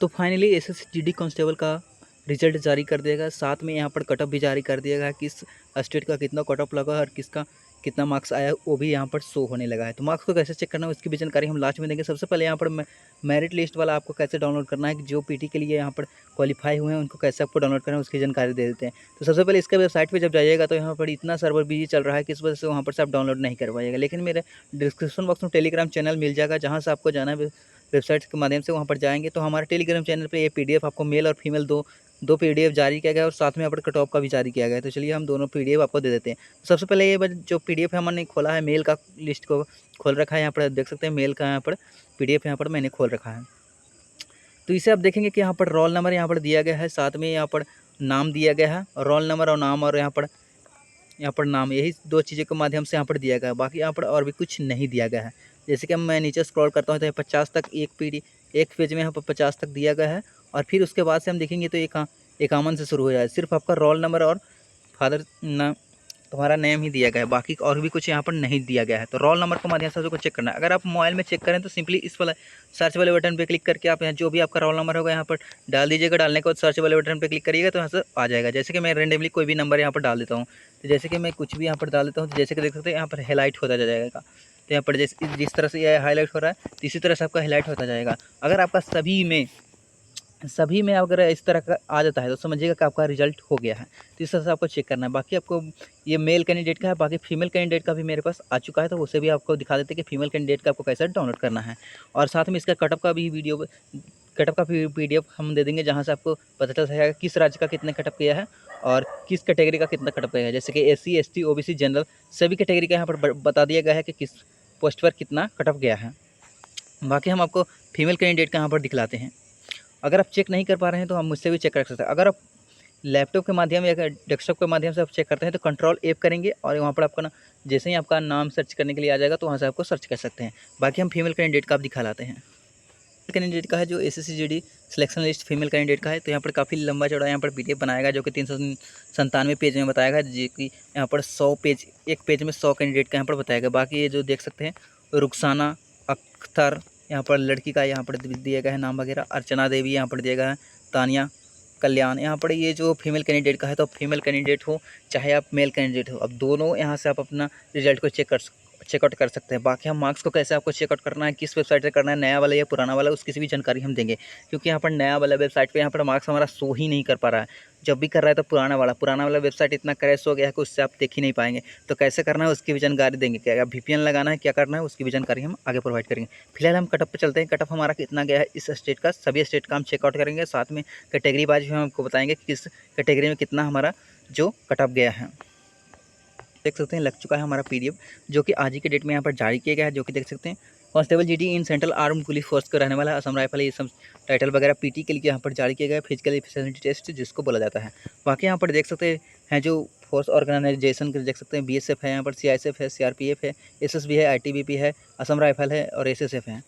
तो finally SSC GD constable का result जारी कर दिया गया, साथ में यहाँ पर कट ऑफ भी जारी कर दिया गया, किस स्टेट का कितना कट ऑफ लगा और किसका कितना मार्क्स आया वो भी यहाँ पर शो होने लगा है। तो मार्क्स को कैसे चेक करना है उसकी भी जानकारी हम लास्ट में देंगे। सबसे पहले यहाँ पर मेरिट लिस्ट वाला आपको कैसे डाउनलोड करना है कि जो पीटी के लिए यहाँ पर क्वालिफाई हुए हैं उनको कैसे आपको डाउनलोड करना है उसकी जानकारी दे देते हैं। तो सबसे पहले इसके वेबसाइट पर जब जाइएगा तो यहाँ पर इतना सर्वर बिजी चल रहा है कि इस वजह से वहाँ पर से आप डाउनलोड नहीं कर पाइएगा, लेकिन मेरे डिस्क्रिप्शन बॉक्स में टेलीग्राम चैनल मिल जाएगा जहाँ से आपको जाना है वेबसाइट के माध्यम से, वहाँ पर जाएंगे तो हमारे टेलीग्राम चैनल पे ये पीडीएफ आपको मेल और फीमेल दो पीडीएफ जारी किया गया और साथ में यहाँ पर कट ऑफ का भी जारी किया गया है। तो चलिए हम दोनों पीडीएफ आपको दे देते हैं। सबसे पहले ये जो पीडीएफ है हमने खोला है, मेल का लिस्ट को खोल रखा है, यहाँ पर देख सकते हैं मेल का यहाँ पर पीडीएफ यहाँ पर मैंने खोल रखा है। तो इसे आप देखेंगे कि यहाँ पर रोल नंबर यहाँ पर दिया गया है, साथ में यहाँ पर नाम दिया गया है, रोल नंबर और नाम, और यहाँ पर नाम, यही दो चीज़ों के माध्यम से यहाँ पर दिया गया है। बाकी यहाँ पर और भी कुछ नहीं दिया गया है। जैसे कि मैं नीचे स्क्रॉल करता हूँ तो 50 तक एक पेज में यहाँ पर 50 तक दिया गया है, और फिर उसके बाद से हम देखेंगे तो 51 से शुरू हो जाए। सिर्फ आपका रोल नंबर और फादर नाम, तुम्हारा नेम ही दिया गया है, बाकी और भी कुछ यहाँ पर नहीं दिया गया है। तो रोल नंबर के माध्यम से उसको चेक करना है। अगर आप मोबाइल में चेक करें तो सिंपली इस वाला सर्च वाले बटन पे क्लिक करके आप यहाँ जो भी आपका रोल नंबर होगा यहाँ पर डाल दीजिएगा। डालने के बाद सर्च वाले बटन पे क्लिक करिएगा तो यहाँ से आ जाएगा। जैसे कि मैं रेंडमली कोई भी नंबर यहाँ पर डाल देता हूँ, तो जैसे कि मैं कुछ भी यहाँ पर डाल देता हूँ, तो जैसे कि देख सकते हैं यहाँ पर हाईलाइट होता जाएगा। तो यहाँ पर जिस तरह से यह हाईलाइट हो रहा है तो इसी तरह से आपका हाईलाइट होता जाएगा। अगर आपका सभी में अगर इस तरह का आ जाता है तो समझिएगा कि आपका रिजल्ट हो गया है। तो इस तरह से आपको चेक करना है। बाकी आपको ये मेल कैंडिडेट का है, बाकी फीमेल कैंडिडेट का भी मेरे पास आ चुका है, तो उसे भी आपको दिखा देते हैं कि फीमेल कैंडिडेट का आपको कैसे डाउनलोड करना है। और साथ में इसका कटअप का भी पीडीएफ हम दे देंगे, जहाँ से आपको पता चल सकेगा किस राज्य का कितना कटअप किया है और किस कैटेगरी का कितना कटअप किया है। जैसे कि SC ST OBC जनरल सभी कैटेगरी का यहाँ पर बता दिया गया है कि किस पोस्ट पर कितना कटअप गया है। बाकी हम आपको फीमेल कैंडिडेट का यहाँ पर दिखलाते हैं। अगर आप चेक नहीं कर पा रहे हैं तो हम मुझसे भी चेक कर सकते हैं। अगर आप लैपटॉप के माध्यम या डेस्कटॉप के माध्यम से आप चेक करते हैं तो कंट्रोल F करेंगे और वहाँ पर आपका जैसे ही आपका नाम सर्च करने के लिए आ जाएगा तो वहाँ से आपको सर्च कर सकते हैं। बाकी हम फीमेल कैंडिडेट का आप दिखा लाते हैं। कैंडिडेट का है जो SSC GD selection list female candidate का है, तो यहाँ पर काफ़ी लंबा चौड़ा यहाँ पर पीडीएफ बनाया गया जो कि 397 पेज में बताया गया, जो कि यहाँ पर 100 पेज, एक पेज में 100 कैंडिडेट का यहाँ पर बताया गया। बाकी ये जो देख सकते हैं रुखसाना अख्तर यहाँ पर लड़की का यहाँ पर दिया गया है नाम वगैरह, अर्चना देवी यहाँ पर दिया गया है, तानिया कल्याण यहाँ पर ये जो फीमेल कैंडिडेट का है। तो आप फीमेल कैंडिडेट हो चाहे आप मेल कैंडिडेट हो, अब दोनों यहाँ से आप अपना रिजल्ट को चेकआउट कर सकते हैं। बाकी हम मार्क्स को कैसे आपको चेकआउट करना है, किस वेबसाइट से करना है, नया वाला या पुराना वाला, उसकी भी जानकारी हम देंगे। क्योंकि यहाँ पर नया वाला वेबसाइट पे यहाँ पर मार्क्स हमारा शो ही नहीं कर पा रहा है, जब भी कर रहा है तो पुराना वाला वेबसाइट इतना क्रैश हो गया है कि उससे आप देख ही नहीं पाएंगे। तो कैसे करना है उसकी भी जानकारी देंगे, क्या VPN लगाना है, क्या करना है उसकी भी जानकारी हम आगे प्रोवाइड करेंगे। फिलहाल हम कटअप पे चलते हैं। कटअप हमारा कितना गया है इस स्टेट का, सभी स्टेट का हम चेकआउट करेंगे, साथ में कैटेगरी वाइज भी हम आपको बताएंगे कि किस कैटेगरी में कितना हमारा जो कटअप गया है। देख सकते हैं लग चुका है हमारा पीडीएफ, जो कि आज ही के डेट में यहाँ पर जारी किया गया है, जो कि देख सकते हैं constable GD in central armed police force का रहने वाला है, असम राइफल, ये सब टाइटल वगैरह PT के लिए यहाँ पर जारी किया गया है, फिजिकल एफिशिएंसी टेस्ट जिसको बोला जाता है। बाकी यहाँ पर देख सकते हैं जो फोर्स ऑर्गेनाइजेशन के देख सकते हैं BSF है, यहाँ पर CISF है, CRPF है, SSB है, ITBP है, असम राइफल है और SSF है।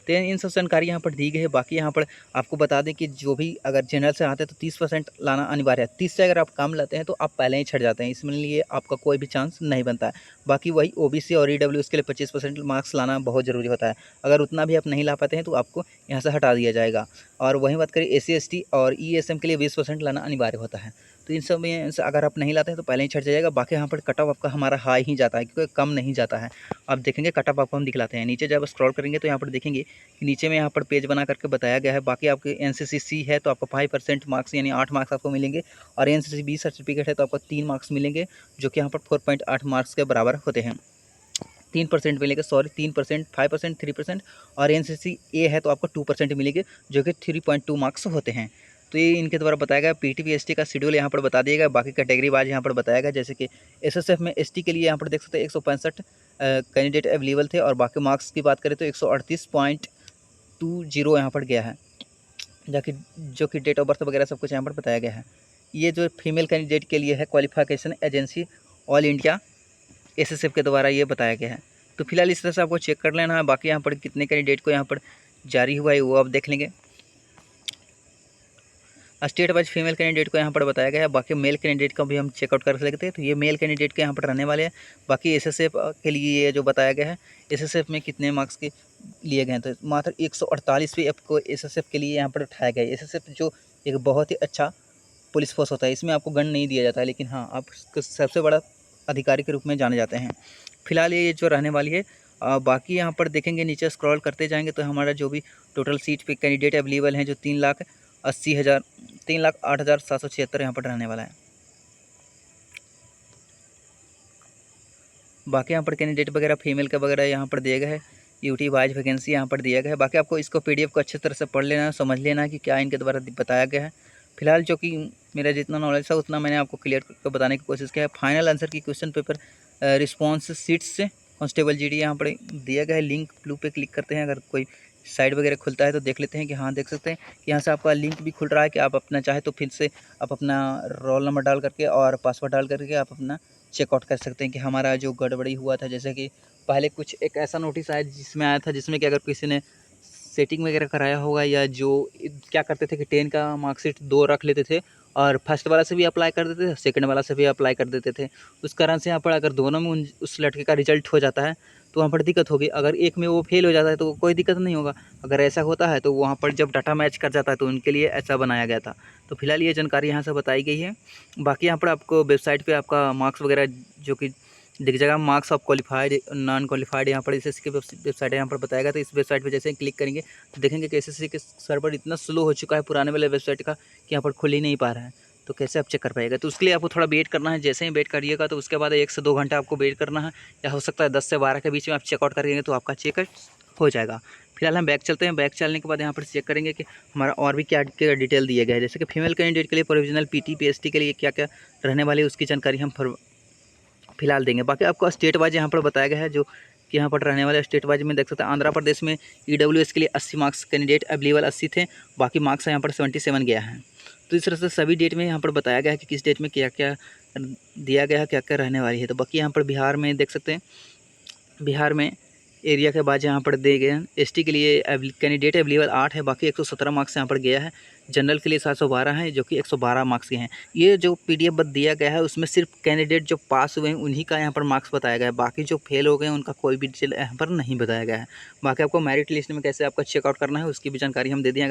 तो इन सब जानकारी यहाँ पर दी गई है। बाकी यहाँ पर आपको बता दें कि जो भी अगर जनरल से आते हैं तो 30% लाना अनिवार्य है। 30 से अगर आप कम लाते हैं तो आप पहले ही छट जाते हैं, इसमें लिए आपका कोई भी चांस नहीं बनता है। बाकी वही OBC और EWS के लिए 25% मार्क्स लाना बहुत ज़रूरी होता है। अगर उतना भी आप नहीं ला पाते हैं तो आपको यहाँ से हटा दिया जाएगा। और वहीं बात करें SC ST और ESM के लिए 20% लाना अनिवार्य होता है। तो इन सब में से अगर आप नहीं लाते हैं तो पहले ही छट जाएगा। बाकी यहाँ पर कट ऑफ आपका हमारा हाई ही जाता है, क्योंकि कम नहीं जाता है। आप देखेंगे कट ऑफ आपको हम दिखलाते हैं। नीचे जब स्क्रॉल करेंगे तो यहाँ पर देखेंगे कि नीचे में यहाँ पर पेज बना करके बताया गया है। बाकी आपके NCC है तो आपको 5% मार्क्स यानी 8 मार्क्स आपको मिलेंगे, और NCC B सर्टिफिकेट है तो आपको 3 मार्क्स मिलेंगे, जो कि यहाँ पर 4.8 मार्क्स के बराबर होते हैं। 3% मिलेगा, 3%, 5%, 3%, और NCC A है तो आपको 2% मिलेंगे, जो कि 3.2 मार्क्स होते हैं। तो ये इनके द्वारा बताया गया। PT PST का शेड्यूल यहाँ पर बता दिया गया। बाकी कैटेगरी वाइज यहाँ पर बताया गया, जैसे कि SSF में ST के लिए यहाँ पर देख सकते हैं 165 कैंडिडेट अवेलेबल थे, और बाकी मार्क्स की बात करें तो 138.20 यहाँ पर गया है, जो कि डेट ऑफ बर्थ वगैरह सब कुछ यहाँ पर बताया गया है। ये जो फीमेल कैंडिडेट के लिए है qualification agency all India SSF के द्वारा ये बताया गया है। तो फिलहाल इस तरह से आपको चेक कर लेना है। बाकी यहाँ पर कितने कैंडिडेट को यहाँ पर जारी हुआ है वो आप देख लेंगे। स्टेट वाइज फीमेल कैंडिडेट को यहाँ पर बताया गया है। बाकी मेल कैंडिडेट का भी हम चेकआउट कर सकते हैं। तो ये मेल कैंडिडेट के यहाँ पर रहने वाले हैं। बाकी SSF के लिए ये जो बताया गया है, SSF में कितने मार्क्स की लिए गए हैं। तो मात्र 148 आपको एसएसएफ के लिए यहाँ पर उठाया गया है। एसएसएफ जो एक बहुत ही अच्छा पुलिस फोर्स होता है, इसमें आपको गन नहीं दिया जाता है, लेकिन हाँ आप इसको सबसे बड़ा अधिकारी के रूप में जाने जाते हैं। फिलहाल ये जो रहने वाली है। बाकी यहाँ पर देखेंगे, नीचे स्क्रॉल करते जाएंगे तो हमारा जो भी टोटल सीट पे कैंडिडेट अवेलेबल हैं, जो 3,08,776 यहाँ पर रहने वाला है। बाकी यहाँ पर कैंडिडेट वगैरह फीमेल का वगैरह यहाँ पर दिया गया है, यूटी वाइज वैकेंसी यहाँ पर दिया गया है। बाकी आपको इसको पीडीएफ को अच्छे तरह से पढ़ लेना है, समझ लेना है कि क्या इनके द्वारा बताया गया है। फिलहाल जो कि मेरा जितना नॉलेज था उतना मैंने आपको क्लियर करके बताने की कोशिश किया है। फाइनल आंसर की क्वेश्चन पेपर रिस्पॉन्स सीट्स से कांस्टेबल जीडी यहाँ पर दिया गया है। लिंक ब्लू पे क्लिक करते हैं, अगर कोई साइट वगैरह खुलता है तो देख लेते हैं कि हाँ देख सकते हैं कि यहाँ से आपका लिंक भी खुल रहा है कि आप अपना चाहे तो फिर से आप अपना रोल नंबर डाल करके और पासवर्ड डाल करके आप अपना चेकआउट कर सकते हैं कि हमारा जो गड़बड़ी हुआ था। जैसे कि पहले कुछ एक ऐसा नोटिस आया जिसमें आया था, जिसमें कि अगर किसी ने सेटिंग वगैरह कराया होगा या जो क्या करते थे कि 10 का मार्कशीट 2 रख लेते थे और फर्स्ट वाला से भी अप्लाई कर देते थे, सेकंड वाला से भी अप्लाई कर देते थे। उस कारण से यहाँ पर अगर दोनों में उस लड़के का रिजल्ट हो जाता है तो वहाँ पर दिक्कत होगी। अगर एक में वो फेल हो जाता है तो कोई दिक्कत नहीं होगा। अगर ऐसा होता है तो वहाँ पर जब डाटा मैच कर जाता है तो उनके लिए ऐसा बनाया गया था। तो फिलहाल ये जानकारी यहाँ से बताई गई है। बाकी यहाँ पर आपको वेबसाइट पर आपका मार्क्स वगैरह जो कि दिख जाएगा, marks of qualified non qualified यहाँ पर एसएससी की वेबसाइट यहाँ पर बताएगा। तो इस वेबसाइट पे जैसे ही क्लिक करेंगे तो देखेंगे कि एसएससी के सर्वर इतना स्लो हो चुका है पुराने वाले वेबसाइट का कि यहाँ पर खुल ही नहीं पा रहा है। तो कैसे आप चेक कर पाएगा, तो उसके लिए आपको थोड़ा वेट करना है। जैसे ही वेट करिएगा तो उसके बाद 1 से 2 घंटा आपको वेट करना है, या हो सकता है 10 से 12 के बीच में आप चेकआउट करेंगे तो आपका चेक हो जाएगा। फिलहाल हम बैक चलते हैं। बैक चलने के बाद यहाँ पर चेक करेंगे कि हमारा और भी क्या क्या डिटेल दिया गया है। जैसे कि फीमेल कैंडिडेट के लिए प्रोविजनल पीटी पीएसटी के लिए क्या क्या रहने वाली है उसकी जानकारी हम फिलहाल देंगे। बाकी आपको स्टेट वाइज यहाँ पर बताया गया है, जो कि यहाँ पर रहने वाले स्टेट वाइज में देख सकते हैं। आंध्र प्रदेश में ईडब्ल्यूएस के लिए 80 मार्क्स कैंडिडेट अवेलेबल 80 थे, बाकी मार्क्स यहाँ पर 77 गया है। तो इस तरह से सभी डेट में यहाँ पर बताया गया है कि किस डेट में क्या क्या दिया गया है, क्या क्या रहने वाली है। तो बाकी यहाँ पर बिहार में देख सकते हैं, बिहार में एरिया के बाद यहाँ पर दिए गए हैं। एसटी के लिए कैंडिडेट अवेलेबल 8 है, बाकी 117 मार्क्स यहाँ पर गया है। जनरल के लिए 712 है, जो कि 112 मार्क्स के हैं। ये जो पीडीएफ दिया गया है उसमें सिर्फ कैंडिडेट जो पास हुए हैं उन्हीं का यहाँ पर मार्क्स बताया गया है, बाकी जो फेल हो गए हैं उनका कोई भी डिटेल यहाँ पर नहीं बताया गया है। बाकी आपको मेरिट लिस्ट में कैसे आपका चेकआउट करना है उसकी भी जानकारी हम दे दिए।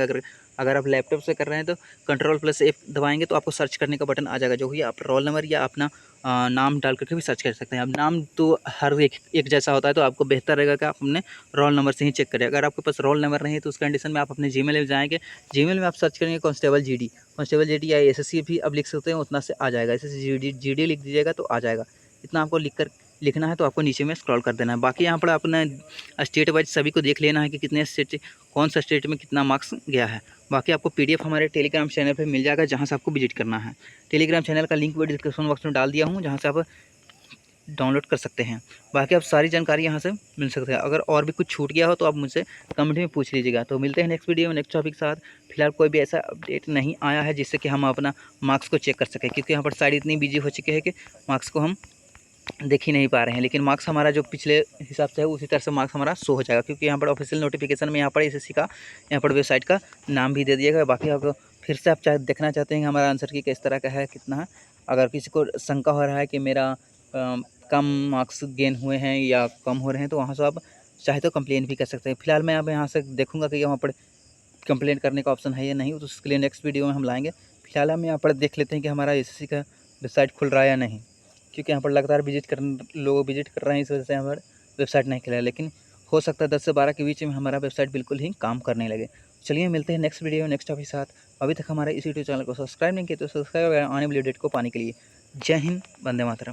अगर आप लैपटॉप से कर रहे हैं तो Ctrl+F दबाएंगे तो आपको सर्च करने का बटन आ जाएगा, जो कि आप रोल नंबर या अपना नाम डाल करके भी सर्च कर सकते हैं। अब नाम तो हर एक जैसा होता है, तो आपको बेहतर रहेगा कि आप अपने रोल नंबर से ही चेक करें। अगर आपके पास रोल नंबर नहीं है तो उस कंडीशन में आप अपने जीमेल में जाएंगे, जीमेल में आप सर्च करेंगे कांस्टेबल जीडी या एसएससी भी अब लिख सकते हैं, उतना से आ जाएगा। एसएससी जीडी लिख दीजिएगा तो आ जाएगा। इतना आपको लिखना है तो आपको नीचे में स्क्रॉल कर देना है। बाकी यहाँ पर अपना स्टेट वाइज सभी को देख लेना है कि कितने स्टेट, कौन सा स्टेट में कितना मार्क्स गया है। बाकी आपको पीडीएफ हमारे टेलीग्राम चैनल पे मिल जाएगा, जहाँ से आपको विजिट करना है। टेलीग्राम चैनल का लिंक भी डिस्क्रिप्शन बॉक्स में डाल दिया हूँ, जहाँ से आप डाउनलोड कर सकते हैं। बाकी आप सारी जानकारी यहाँ से मिल सकते हैं। अगर और भी कुछ छूट गया हो तो आप मुझसे कमेंट में पूछ लीजिएगा। तो मिलते हैं नेक्स्ट वीडियो में नेक्स्ट टॉपिक के साथ। फिलहाल कोई भी ऐसा अपडेट नहीं आया है जिससे कि हम अपना मार्क्स को चेक कर सकें, क्योंकि यहाँ पर साइड इतनी बिजी हो चुकी है कि मार्क्स को हम देख ही नहीं पा रहे हैं। लेकिन मार्क्स हमारा जो पिछले हिसाब से है उसी तरह से मार्क्स हमारा शो हो जाएगा, क्योंकि यहाँ पर ऑफिशियल नोटिफिकेशन में यहाँ पर एसएससी का यहाँ पर वेबसाइट का नाम भी दे दिया गया। बाकी आप फिर से आप चाहे देखना चाहते हैं कि हमारा आंसर की किस तरह का है, कितना है। अगर किसी को शंका हो रहा है कि मेरा कम मार्क्स गेन हुए हैं या कम हो रहे हैं, तो वहाँ से आप चाहे तो कंप्लेन भी कर सकते हैं। फिलहाल मैं अब यहाँ से देखूँगा कि वहाँ पर कंप्लेन करने का ऑप्शन है या नहीं, तो उसके लिए नेक्स्ट वीडियो में हम लाएंगे। फिलहाल हम यहाँ पर देख लेते हैं कि हमारा एसएससी का वेबसाइट खुल रहा है या नहीं, क्योंकि यहाँ पर लगातार लोग विजिट कर रहे हैं, इस वजह से यहाँ पर वेबसाइट नहीं खुला है। लेकिन हो सकता है 10 से 12 के बीच में हमारा वेबसाइट बिल्कुल ही काम करने लगे। चलिए मिलते हैं नेक्स्ट वीडियो नेक्स्ट टॉपिक के साथ। अभी तक हमारे इस यूट्यूब चैनल को सब्सक्राइब नहीं किया तो सब्सक्राइब आने वाली अपडेट को पाने के लिए। जय हिंद, वंदे मातरम।